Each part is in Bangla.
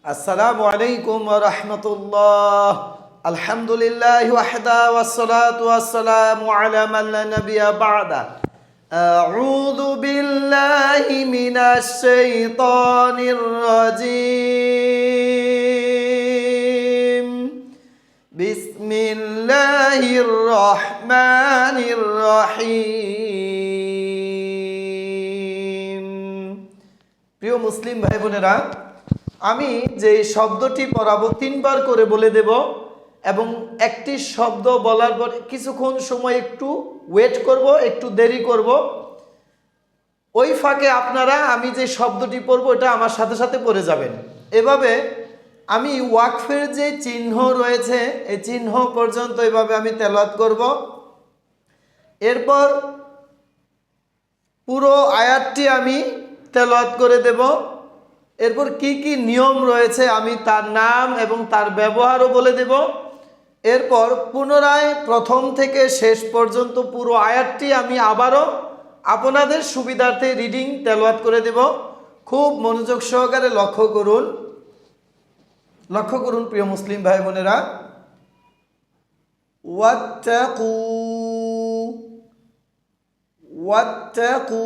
আসসালামু আলাইকুম ওয়া রাহমাতুল্লাহ। আলহামদুলিল্লাহি ওয়াহদা ওয়াসসালাতু ওয়াসসালামু আলা মান লা নাবিয়্যা বা'দা। আউযু বিল্লাহি মিনাশ শাইতানির রাজীম। বিসমিল্লাহির রহমানির রহিম। প্রিয় মুসলিম ভাই বোনেরা, আমি যে শব্দটি পড়াবো 3 বার করে বলে দেব এবং একটি শব্দ বলার পর কিছুক্ষণ সময় একটু ওয়েট করব, একটু দেরি করব। ওই ফাঁকে আপনারা আমি যে শব্দটি পড়বো এটা আমার সাথে সাথে পড়ে যাবেন। এভাবে আমি ওয়াকফের যে চিহ্ন রয়েছে এই চিহ্ন পর্যন্ত এভাবে আমি তেলাওয়াত করব। এরপর পুরো আয়াতটি আমি তেলাওয়াত করে দেব। এরপর কি কি নিয়ম রয়েছে আমি তার নাম এবং তার ব্যবহারও বলে দেব। এরপর পুনরায় প্রথম থেকে শেষ পর্যন্ত পুরো আয়াতটি আমি আবারও আপনাদের সুবিধার্থে রিডিং তেলাওয়াত করে দেব। খুব মনোযোগ সহকারে লক্ষ্য করুন প্রিয় মুসলিম ভাই বোনেরা। ওয়াত্তাকু ওয়াত্তাকু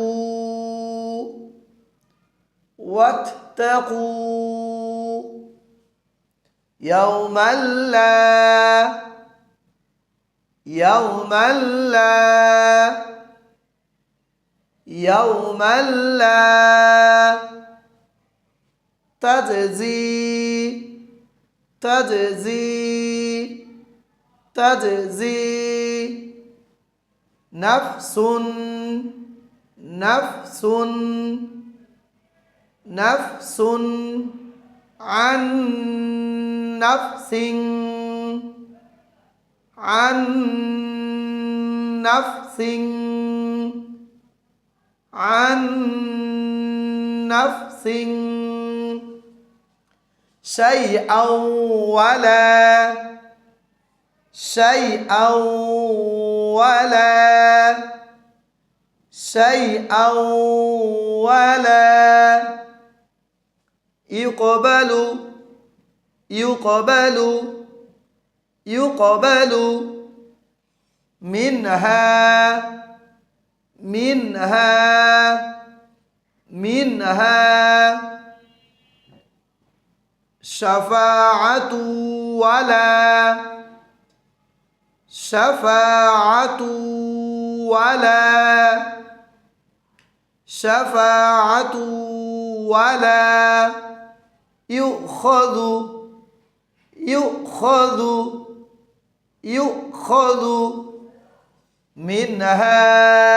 واتقوا يوما لا تجزي نفس عن نفس شيئا ولا يقبل منها شفاعة ولا يؤخذ منها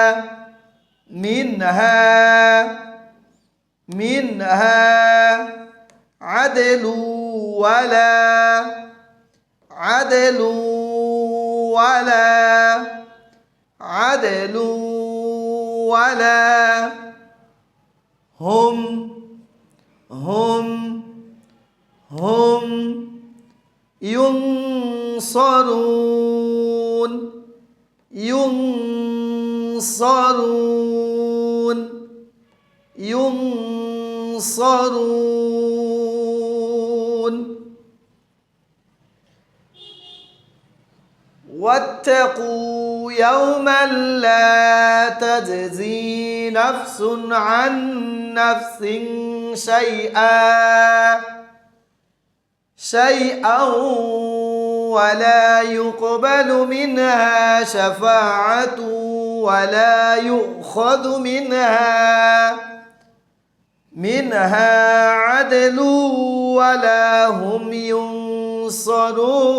عدل ولا هم ينصرون واتقوا يوما لا تجزي نفس عن نفس شيئا ولا يقبل منها شفاعة ولا يؤخذ منها عدل ولا هم ينصرون।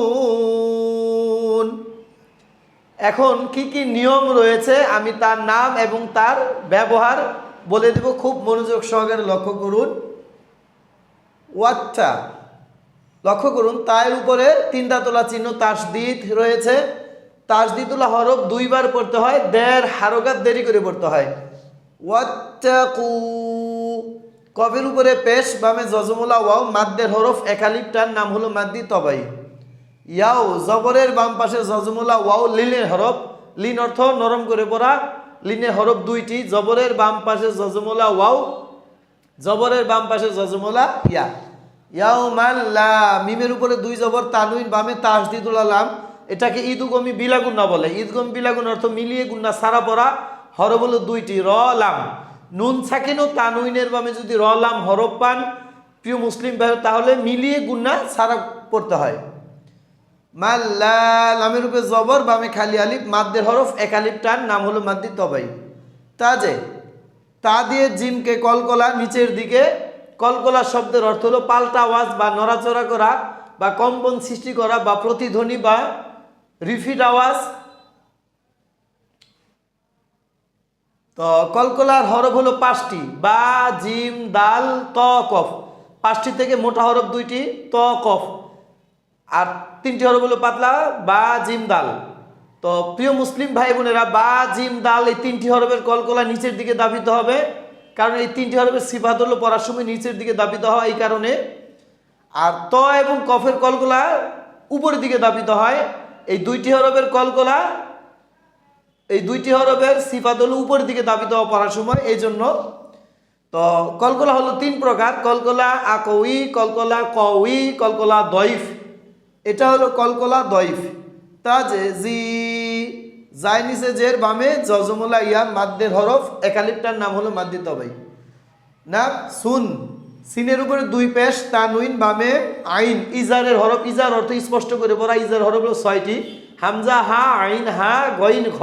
এখন কি কি নিয়ম রয়েছে আমি তার নাম এবং তার ব্যবহার বলে দেব। খুব মনোযোগ সহকারে লক্ষ্য করুন। ওয়াত্তা, লক্ষ্য করুন তার উপরে 3টা তোলা চিহ্ন তাসদিদ রয়েছে। তাসদিদুল হরফ 2 বার পড়তে হয়, দের হারকাত দেরি করে পড়তে হয়। ওয়াত্তাকু, কফের উপরে পেশ, বামে জজমুলা ওয়াও, মাদ্দের হরফ একালিফটার নাম হলো মাদ্দি তবাই। ইয়াও, জবরের বাম পাশে জজমুলা ওয়াও, লিনের হরফ, লিন অর্থ নরম করে পড়া, লিনের হরফ 2টি, জবরের বাম পাশে জজমুলা ওয়াও, জবরের বাম পাশে জজমুলা ইয়া। ইয়াউমাল্লা মিমের উপরে দুই জবর তানউইন বামে তাসদিদুল লাম, এটাকে ইদগমি বিলা গুন্না বলে। ইদগমি বিলা গুন্না অর্থ মিলিয়ে গুন্না সারা পড়া হরফ হলো দুইটি র লাম। নুন সাকিন ও তানউইনের বামে যদি র লাম হরফ পান প্রিয় মুসলিম ভাই তাহলে মিলিয়ে গুন্না সারা পড়তে হয়। মাল্লা লামের উপরে জবর বামে খালি আলিফ মাদ্দের হরফ এক আলিফ টান নাম হলো মাদ্দি তবাই। তাজে তা দিয়ে জিমকে কলকলা নিচের দিকে, কলকলা শব্দের অর্থ হলো পাল্টা আওয়াজ বা নড়াচড়া করা বা কম্পন সৃষ্টি করা বা প্রতিধ্বনি বা রিপিট আওয়াজ। তো কলকলার হরফ হলো 5টি বা জিম দাল ত কফ, 5টি থেকে মোটা হরফ 2টি ত কফ, আর 3টি হরফ হলো পাতলা বা জিম দাল। তো প্রিয় মুসলিম ভাই বোনেরা বা জিম দাল এই 3টি হরফের কলকলা নিচের দিকে দাবিত হবে, কারণ এই 3টি হরফের সিফাত হলো পড়ার সময় নিচের দিকে দাবিত হয় এই কারণে। আর ত এবং কফের কলকলা উপরের দিকে দাবিত হয়। এই 2টি হরফের কলকলা, এই 2টি হরফের সিফাত হলো উপরের দিকে দাবিত হওয়া পড়ার সময়, এই জন্য। তো কলকলা হলো 3 প্রকার, কলকলা আকউই, কলকলা কউই, কলকলা দইফ। এটা হলো কলকলা দইফ। তাজে জি জায় নিচে জের বামে জজমুলা ইয়া মাদ্দের হরফ একালিপটার নাম হলো মাদ্দি তবাই। না সুন সিনের উপরে 2 পেশ তানউইন বামে আইন ইজারের হরফ, ইজার অর্থ স্পষ্ট করে পড়া, ইজার হরফ হলো 6টি হামজা হা আইন হা গইন খ।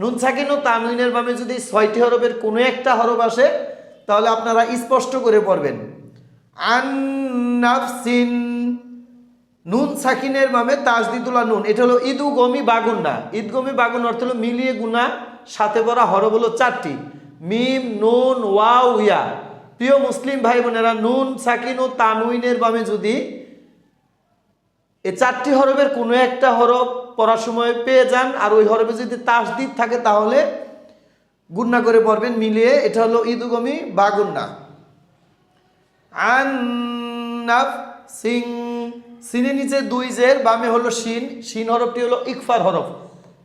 নুন সাকিন ও তানউইনের বামে যদি 6টি হরফের কোনো একটা হরফ আসে তাহলে আপনারা স্পষ্ট করে পড়বেন। আন নাফসিন নুন সাকিনের বামে তাসদিদুল্লাহ নুন, এটা হলো ইদগমি বাগুন্না। ইদগমি বাগুন অর্থ হলো মিলিয়ে গুনা সাথে পড়া হরফ হলো 4টি মিম নুন ওয়াও ইয়া। প্রিয় মুসলিম ভাই বোনেরা নুন সাকিন ও তানউইনের বামে যদি এই 4টি হরফের কোনো একটা হরফ পড়ার সময় পেয়ে যান আর ওই হরফে যদি তাসদিদ থাকে তাহলে গুন্না করে পড়বেন মিলিয়ে, এটা হলো ইদগমি বাগুন্না। আন নাফসিন সিনের নিচে 2 জের বামে হলো শিন, শিন হরফটি হলো ইকফার হরফ।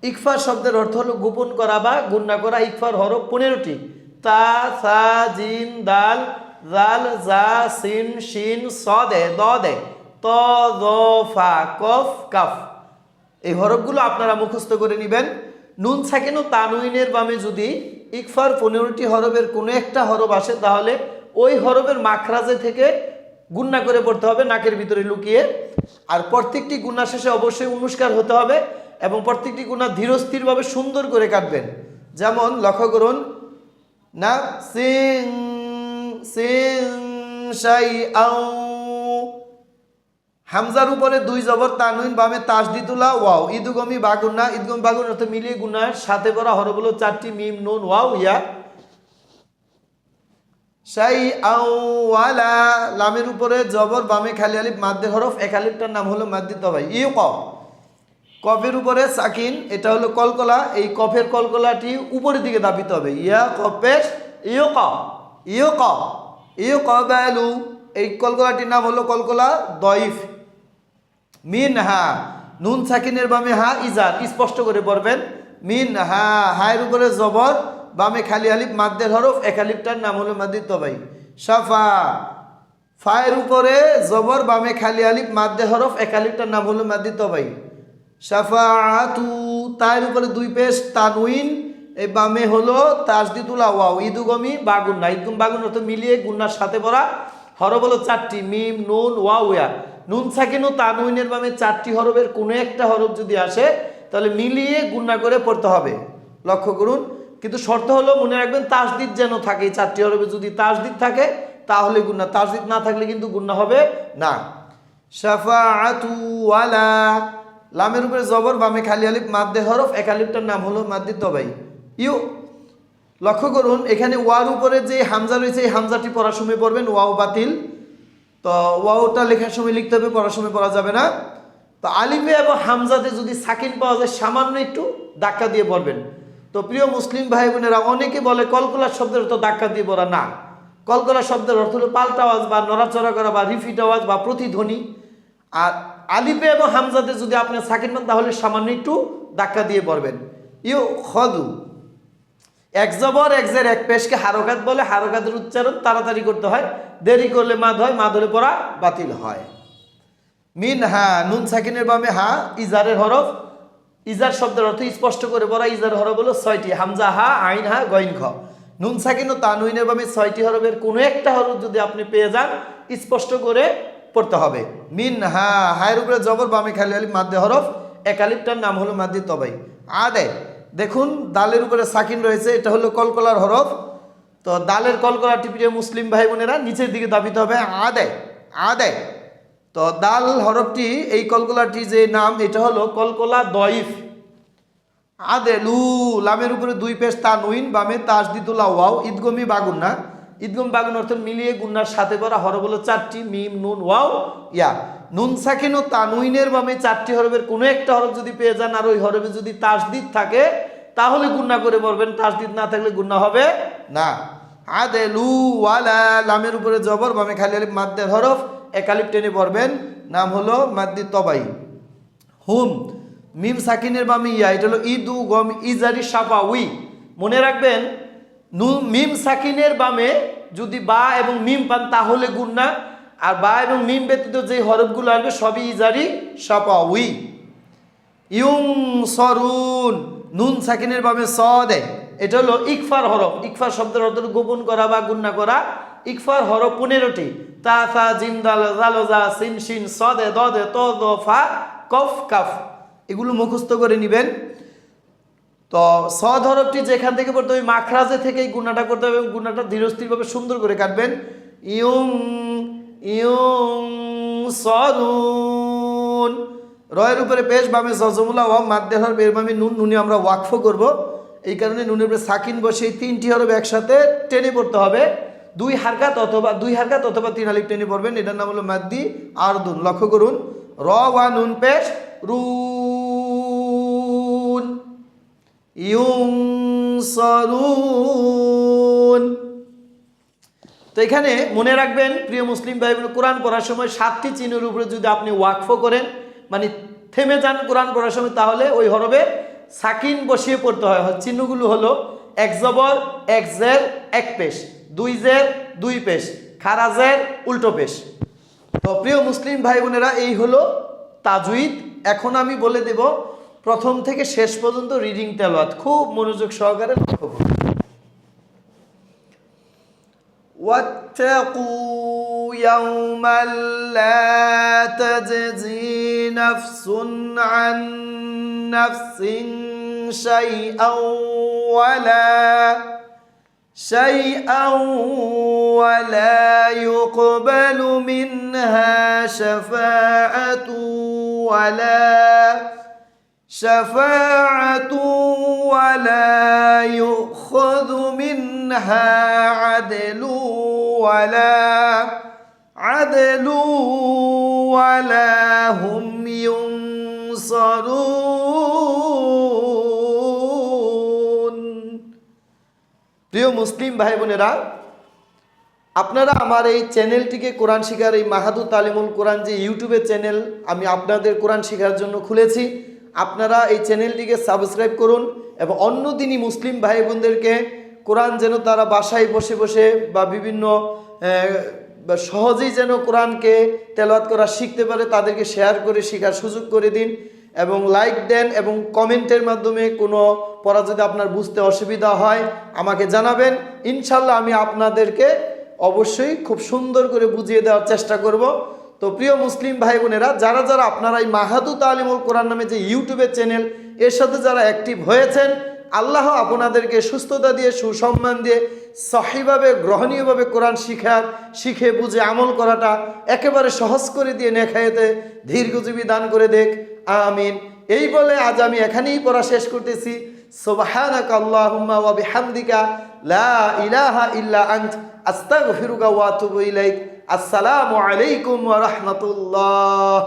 ইকফার শব্দের অর্থ হলো গোপন করা বা গুন্না করা। ইকফার হরফ 15টি তা সা জিম দাল জাল জা সিন শিন সদে দদে ত জ ফা কফ কাফ। এই হরফগুলো আপনারা মুখস্থ করে নেবেন। নুন সাকিন ও তানউইনের বামে যদি ইকফার 15টি হরফের কোনো একটা হরফ আসে তাহলে ওই হরফের মাখরাজে থেকে গুন্না করে পড়তে হবে নাকের ভিতরে লুকিয়ে। আর প্রত্যেকটি গুন্না শেষে অবশ্যই অনুষ্কার হতে হবে এবং প্রত্যেকটি গুন্না ধীরস্থিরভাবে সুন্দর করে কাটবেন। যেমন লক্ষ্য করুন না সিং সিং শাই আউ, হামজার উপরে 2 জবর তানউইন বামে তাসদিদুল্লাহ ওয়াও ইদগমি বাগুন্না। ইদগমি বাগুন অর্থ মিলিয়ে গুন্নার সাথে পড়া হরফ হলো 4টি মিম নুন ওয়াও ইয়া। শাই আউ ওয়ালা লামের উপরে জবর বামে খালি আলিফ মাদ্দের হরফ এক আলিফটার নাম হলো মাদ্দি তবাই। ইউ ক কফের উপরে সাকিন, এটা হলো কলকলা। এই কফের কলকলাটি উপরের দিকে দাবিতে হবে। ইয়া কফের ইউ ক ইউ ক ইউ কবালু, এই কলকলাটির নাম হলো কলকলা দইফ। মিন হা নুন সাকিনের বামে হা ইজার, স্পষ্ট করে পড়বেন। মিন হা হায়ের উপরে জবর বামে খালি আলিফ মাদ্দের হরফ এক আলিফটার নাম হলো মাদ্দি তবাই। সাফা ফায়ের উপরে জবর বামে খালি আলিফ মাদ্দের হরফ এক আলিফটার নাম হলো মাদ্দি তবাই। সাফাআতু তায়ের উপরে 2 পেশ তানউইন, এই বামে হলো তাসদিদুল্লাহ ওয়াও ইদগমি বাগুন্না। ইদগম বাগুন অর্থ মিলিয়ে গুন্নার সাথে পড়া হরফ হলো 4টি মিম নুন ওয়াও ইয়া। নুন সাকিন ও তানউইনের বামে 4টি হরফের কোনো একটা হরফ যদি আসে তাহলে মিলিয়ে গুন্না করে পড়তে হবে। লক্ষ্য করুন, কিন্তু শর্ত হলো মনে রাখবেন তাসদিদ যেন থাকে। 4টি হরফে যদি তাসদিদ থাকে তাহলে গুন্না, তাসদিদ না থাকলে কিন্তু গুন্না হবে না। শাফাআতু ওয়ালা লামের উপরে জবর বামে খালি আলিফ মাদ্দে হরফ এক আলিফটার নাম হলো মাদ্দি তবাই। ইউ লক্ষ্য করুন এখানে ওয়ার উপরে যে হামজা রয়েছে এই হামজাটি পড়ার সময় পড়বেন, ওয়াও বাতিল। তো ওয়াওটা লেখার সময় লিখতে হবে, পড়ার সময় পড়া যাবে না। তো আলিফে এবং হামজাতে যদি সাকিন পাওয়া যায় সামান্য একটু ধাক্কা দিয়ে পড়বেন। তো প্রিয় মুসলিম ভাই বোনেরা অনেকে বলে কলকলা শব্দের অর্থ ধাক্কা দিয়ে পড়া না। কলকলা শব্দের অর্থ হলো পাল্টা আওয়াজ বা নড়াচড়া করা বা রিপিট আওয়াজ বা প্রতিধ্বনি। আর আলিফে এবং হামজাতে যদি আপনি সাকিন পান তাহলে সামান্য একটু ধাক্কা দিয়ে পড়বেন। ইউ খদু এক জবর এক জের এক পেশকে হারকাত বলে, হারকাতের উচ্চারণ তাড়াতাড়ি করতে হয়, দেরি করলে মাদ হয়, মাদ হলে পড়া বাতিল হয়। মিন হা, নুন সাকিনের বামে হা ইজারের হরফ। ইজার শব্দের অর্থ স্পষ্ট করে পড়া। ইজার হরফ হলো 6টি, হামজা হা, আইন হা, গইন খ। নুন সাকিন ও তানউইনের বামে 6টি হরফের কোনো একটা হরফ যদি আপনি পেয়ে যান স্পষ্ট করে পড়তে হবে। মিন হা, হায়ের উপরে জবর, বামে খালি আলিফ মাদ্দে হরফ। এক আলিফটার নাম হলো মাদ্দি তবাই। আদে, দেখুন দালের উপরে সাকিন রয়েছে, এটা হলো কলকলার হরফ। তো দালের কলকলাটি প্রিয় মুসলিম ভাই বোনেরা নিচের দিকে দাবিতে হবে আদে, আদে। তো দাল হরফটি, এই কলকলাটি যে নাম, এটা হলো কলকলা দইফ। আদেলু, লামের উপরে 2 পেশ তানউইন, বামে তাসদিদুল্লাহ ওয়াও, ঈদগমি বাগুন্না। ঈদগম বাগুন অর্থ মিলিয়ে গুন্নার সাথে পড়া হরফ হলো 4টি, মিম, নুন, ওয়াও, ইয়া। নুন সাকিন ও তানউইনের বামে 4টি হরফের কোনো একটা হরফ যদি পেয়ে যান আর ওই হরফে যদি তাসদিদ থাকে তাহলে গুন্না করে পড়বেন, তাসদিদ না থাকলে গুন্না হবে না। আদেলু ওয়ালা, লামের উপরে জবর, বামে খালি আলিফ মাদ্দের হরফ, এক আলিফ টেনে পড়বেন, নাম হলো মাদ্দি তবাই। হুম, মিম সাকিনের বামে ইয়া, এটা হলো ইদু গম ইজারি সাফা উই। মনে রাখবেন মিম সাকিনের বামে যদি বা এবং মিম পান তাহলে গুন্না, আর বা এবং মিম ব্যতীত যে হরফগুলো আসবে সবই ইজারি সাফা উই। ইউং সরুন, নুন সাকিনের বামে সদে, এটা হলো ইকফার হরফ। ইকফার শব্দের অর্থ গোপন করা বা গুন্না করা। ইকফার হরফ 15টি, তা সা জিম দাল জাল জা সিন শিন সদে দদে ত দ ফা কফ কাফ, এগুলো মুখস্থ করে নেবেন। তো সদ হরফটি যেখান থেকে পড়তে হবে মাখরাজে থেকেই গুণাটা করতে হবে এবং গুণাটা ধীরস্থিরভাবে সুন্দর করে কাটবেন। ইউং ইউং সরুন, রয়ের উপরে পেশ, বামে জজমুলা ওয়া মাদ্দে হরফ, এর বামে নুন, নুনে আমরা ওয়াকফ করব, এই কারণে নুনের উপরে সাকিন বসে এই 3টি হরফ একসাথে টেনে পড়তে হবে। 2 হারকাত অথবা 3 আলিফ টেনে পড়বেন, এটার নাম হলো মাদ্দি আরদুন। লক্ষ্য করুন, র ওয়া নুন পেশ রুন, ইউনসারুন। তো এখানে মনে রাখবেন প্রিয় মুসলিম ভাই বোন, কোরআন পড়ার সময় 7টি চিহ্নের উপরে যদি আপনি ওয়াকফ করেন, মানে থেমে যান কোরআন পড়ার সময়, তাহলে ওই হরফে সাকিন বসিয়ে পড়তে হয়। চিহ্নগুলো হলো এক জবর এক জের এক পেশ, 2 জের 2 পেশ, খারাজের উল্টো পেশ। তো প্রিয় মুসলিম ভাই বোনেরা, এই হলো তাজউইদ। এখন আমি বলে দেব প্রথম থেকে শেষ পর্যন্ত রিডিং তেলাওয়াত, খুব মনোযোগ সহকারে লক্ষ্য করুন। واتقوا يوما لا تجزي نفس عن نفس شيئا ولا يقبل منها شفاعة ولا يؤخذ منها عدل ولا هم ينصرون। প্রিয় মুসলিম ভাই বোনেরা, আপনারা আমার এই চ্যানেলটিকে কোরআন শিখার, এই মাহাদু তালিমুল কোরআন যে ইউটিউবের চ্যানেল আমি আপনাদের কোরআন শেখার জন্য খুলেছি, আপনারা এই চ্যানেলটিকে সাবস্ক্রাইব করুন এবং অন্য দিনই মুসলিম ভাই বোনদেরকে কোরআন যেন তারা বাসায় বসে বসে বা বিভিন্ন সহজেই যেন কোরআনকে তেলাওয়াত করা শিখতে পারে, তাদেরকে শেয়ার করে শেখার সুযোগ করে দিন এবং লাইক দেন এবং কমেন্টের মাধ্যমে কোনো পড়া যদি আপনার বুঝতে অসুবিধা হয় আমাকে জানাবেন। ইনশাল্লাহ আমি আপনাদেরকে অবশ্যই খুব সুন্দর করে বুঝিয়ে দেওয়ার চেষ্টা করব। তো প্রিয় মুসলিম ভাই বোনেরা, যারা যারা আপনারা এই মাহাদু তালিমুল কোরআন নামে যে ইউটিউবের চ্যানেল, এর সাথে যারা অ্যাক্টিভ হয়েছেন, আল্লাহ আপনাদেরকে সুস্থতা দিয়ে, সুসম্মান দিয়ে, সহিভাবে গ্রহণীয়ভাবে কোরআন শিখে বুঝে আমল করাটা একেবারে সহজ করে দিয়ে নেখায়েতে দীর্ঘজীবী দান করে দেখ, আমিন। এই বলে আজ আমি এখানেই পড়া শেষ করতেছি। সুবহানাকা আল্লাহুম্মা ওয়া বিহামদিকা লা ইলাহা ইল্লা আনত আস্তাগফিরুকা ওয়া আতুবু ইলাইক। আসসালামু আলাইকুম ওয়া রাহমাতুল্লাহ।